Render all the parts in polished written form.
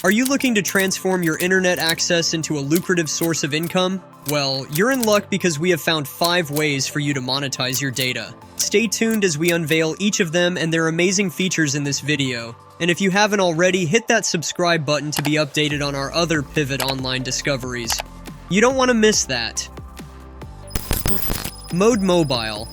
Are you looking to transform your internet access into a lucrative source of income? Well, you're in luck because we have found 5 ways for you to monetize your data. Stay tuned as we unveil each of them and their amazing features in this video. And if you haven't already, hit that subscribe button to be updated on our other Pivot Online discoveries. You don't want to miss that. Mode Mobile.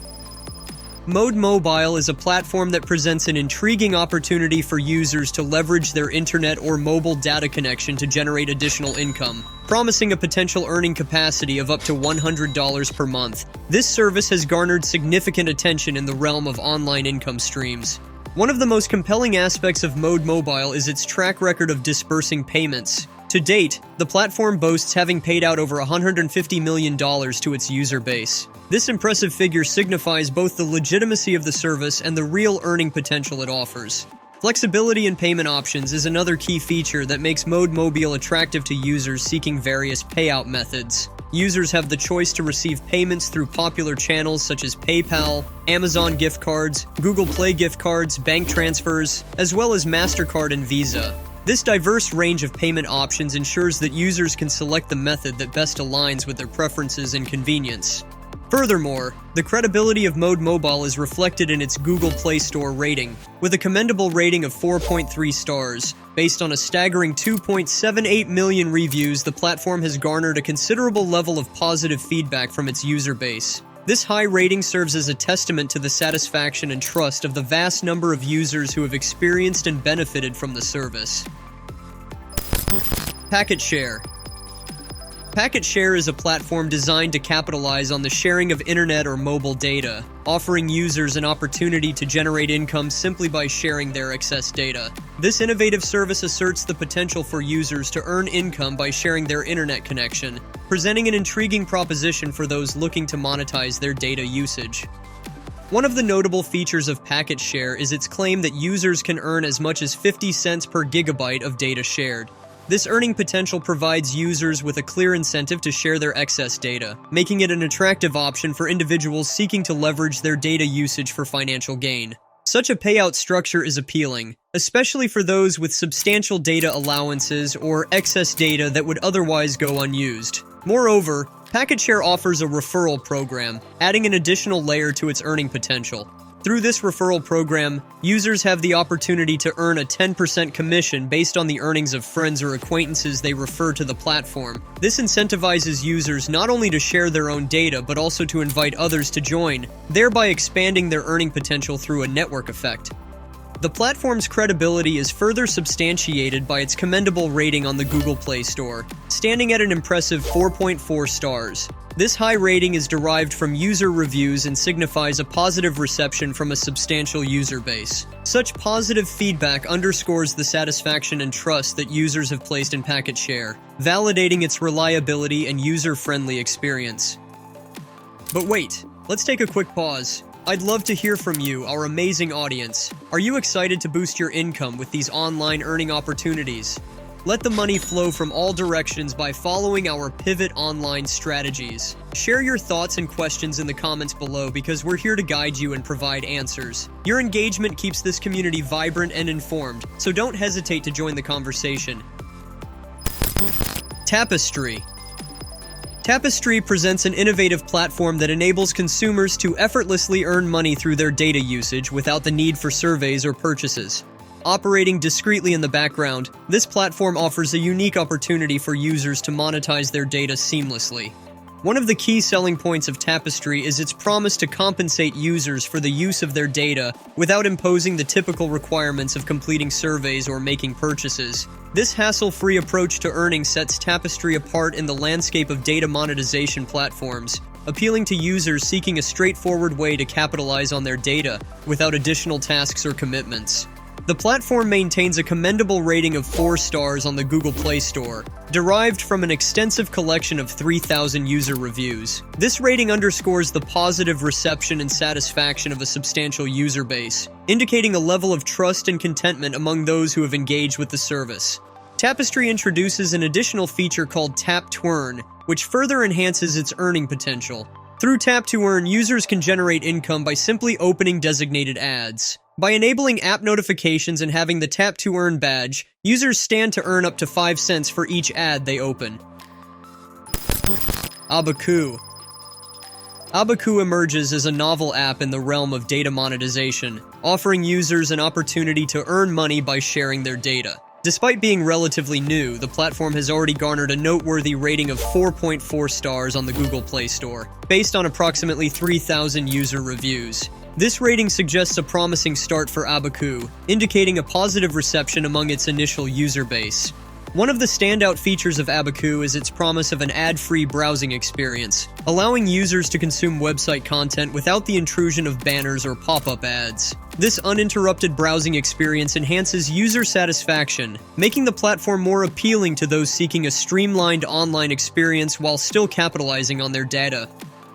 Mode Mobile is a platform that presents an intriguing opportunity for users to leverage their internet or mobile data connection to generate additional income, promising a potential earning capacity of up to $100 per month. This service has garnered significant attention in the realm of online income streams. One of the most compelling aspects of Mode Mobile is its track record of disbursing payments. To date, the platform boasts having paid out over $150 million to its user base. This impressive figure signifies both the legitimacy of the service and the real earning potential it offers. Flexibility in payment options is another key feature that makes Mode Mobile attractive to users seeking various payout methods. Users have the choice to receive payments through popular channels such as PayPal, Amazon gift cards, Google Play gift cards, bank transfers, as well as MasterCard and Visa. This diverse range of payment options ensures that users can select the method that best aligns with their preferences and convenience. Furthermore, the credibility of Mode Mobile is reflected in its Google Play Store rating, with a commendable rating of 4.3 stars. Based on a staggering 2.78 million reviews, the platform has garnered a considerable level of positive feedback from its user base. This high rating serves as a testament to the satisfaction and trust of the vast number of users who have experienced and benefited from the service. Packet Share. Packet Share is a platform designed to capitalize on the sharing of internet or mobile data, offering users an opportunity to generate income simply by sharing their excess data. This innovative service asserts the potential for users to earn income by sharing their internet connection, presenting an intriguing proposition for those looking to monetize their data usage. One of the notable features of Packet Share is its claim that users can earn as much as 50 cents per gigabyte of data shared. This earning potential provides users with a clear incentive to share their excess data, making it an attractive option for individuals seeking to leverage their data usage for financial gain. Such a payout structure is appealing, especially for those with substantial data allowances or excess data that would otherwise go unused. Moreover, Packet Share offers a referral program, adding an additional layer to its earning potential. Through this referral program, users have the opportunity to earn a 10% commission based on the earnings of friends or acquaintances they refer to the platform. This incentivizes users not only to share their own data but also to invite others to join, thereby expanding their earning potential through a network effect. The platform's credibility is further substantiated by its commendable rating on the Google Play Store, standing at an impressive 4.4 stars. This high rating is derived from user reviews and signifies a positive reception from a substantial user base. Such positive feedback underscores the satisfaction and trust that users have placed in Packet Share, validating its reliability and user-friendly experience. But wait, let's take a quick pause. I'd love to hear from you, our amazing audience. Are you excited to boost your income with these online earning opportunities? Let the money flow from all directions by following our Pivot Online strategies. Share your thoughts and questions in the comments below because we're here to guide you and provide answers. Your engagement keeps this community vibrant and informed, so don't hesitate to join the conversation. Tapestry. Tapestry presents an innovative platform that enables consumers to effortlessly earn money through their data usage without the need for surveys or purchases. Operating discreetly in the background, this platform offers a unique opportunity for users to monetize their data seamlessly. One of the key selling points of Tapestry is its promise to compensate users for the use of their data without imposing the typical requirements of completing surveys or making purchases. This hassle-free approach to earning sets Tapestry apart in the landscape of data monetization platforms, appealing to users seeking a straightforward way to capitalize on their data without additional tasks or commitments. The platform maintains a commendable rating of 4 stars on the Google Play Store, derived from an extensive collection of 3,000 user reviews. This rating underscores the positive reception and satisfaction of a substantial user base, indicating a level of trust and contentment among those who have engaged with the service. Tapestry introduces an additional feature called Tap to Earn, which further enhances its earning potential. Through Tap to Earn, users can generate income by simply opening designated ads. By enabling app notifications and having the Tap to Earn badge, users stand to earn up to 5 cents for each ad they open. Abaku. Abaku emerges as a novel app in the realm of data monetization, offering users an opportunity to earn money by sharing their data. Despite being relatively new, the platform has already garnered a noteworthy rating of 4.4 stars on the Google Play Store, based on approximately 3,000 user reviews. This rating suggests a promising start for Abaku, indicating a positive reception among its initial user base. One of the standout features of Abaku is its promise of an ad-free browsing experience, allowing users to consume website content without the intrusion of banners or pop-up ads. This uninterrupted browsing experience enhances user satisfaction, making the platform more appealing to those seeking a streamlined online experience while still capitalizing on their data.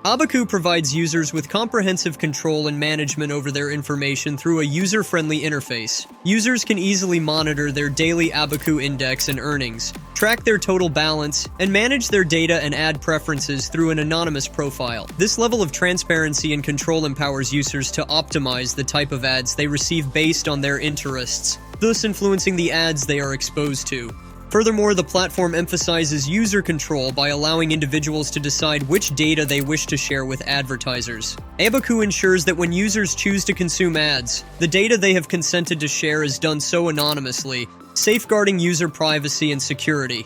Abaku provides users with comprehensive control and management over their information through a user-friendly interface. Users can easily monitor their daily Abaku index and earnings, track their total balance, and manage their data and ad preferences through an anonymous profile. This level of transparency and control empowers users to optimize the type of ads they receive based on their interests, thus influencing the ads they are exposed to. Furthermore, the platform emphasizes user control by allowing individuals to decide which data they wish to share with advertisers. Abaku ensures that when users choose to consume ads, the data they have consented to share is done so anonymously, safeguarding user privacy and security.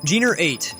Gener 8.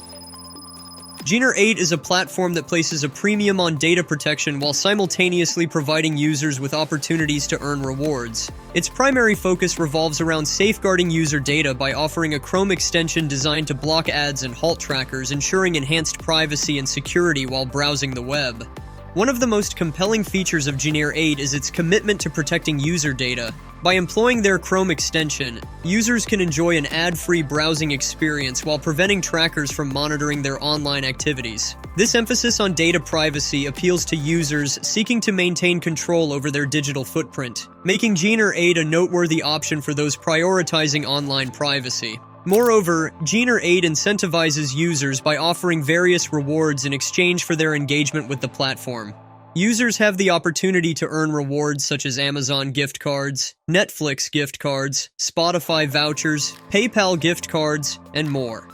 Gener 8 is a platform that places a premium on data protection while simultaneously providing users with opportunities to earn rewards. Its primary focus revolves around safeguarding user data by offering a Chrome extension designed to block ads and halt trackers, ensuring enhanced privacy and security while browsing the web. One of the most compelling features of Gener 8 is its commitment to protecting user data. By employing their Chrome extension, users can enjoy an ad-free browsing experience while preventing trackers from monitoring their online activities. This emphasis on data privacy appeals to users seeking to maintain control over their digital footprint, making Gener 8 a noteworthy option for those prioritizing online privacy. Moreover, Gener 8 incentivizes users by offering various rewards in exchange for their engagement with the platform. Users have the opportunity to earn rewards such as Amazon gift cards, Netflix gift cards, Spotify vouchers, PayPal gift cards, and more.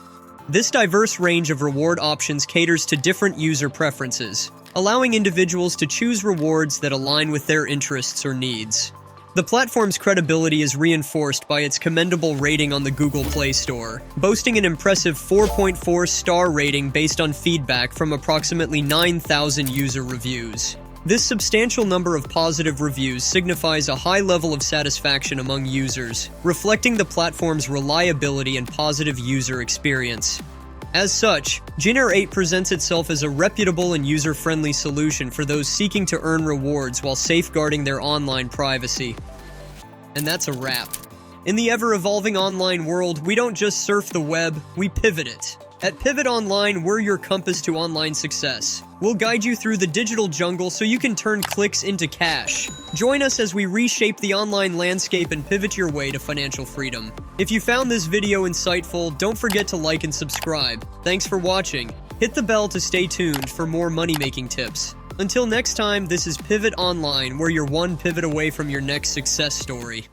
This diverse range of reward options caters to different user preferences, allowing individuals to choose rewards that align with their interests or needs. The platform's credibility is reinforced by its commendable rating on the Google Play Store, boasting an impressive 4.4 star rating based on feedback from approximately 9,000 user reviews. This substantial number of positive reviews signifies a high level of satisfaction among users, reflecting the platform's reliability and positive user experience. As such, Gener 8 presents itself as a reputable and user-friendly solution for those seeking to earn rewards while safeguarding their online privacy. And that's a wrap. In the ever-evolving online world, we don't just surf the web, we pivot it. At Pivot Online, we're your compass to online success. We'll guide you through the digital jungle so you can turn clicks into cash. Join us as we reshape the online landscape and pivot your way to financial freedom. If you found this video insightful, don't forget to like and subscribe. Thanks for watching. Hit the bell to stay tuned for more money-making tips. Until next time, this is Pivot Online, where you're one pivot away from your next success story.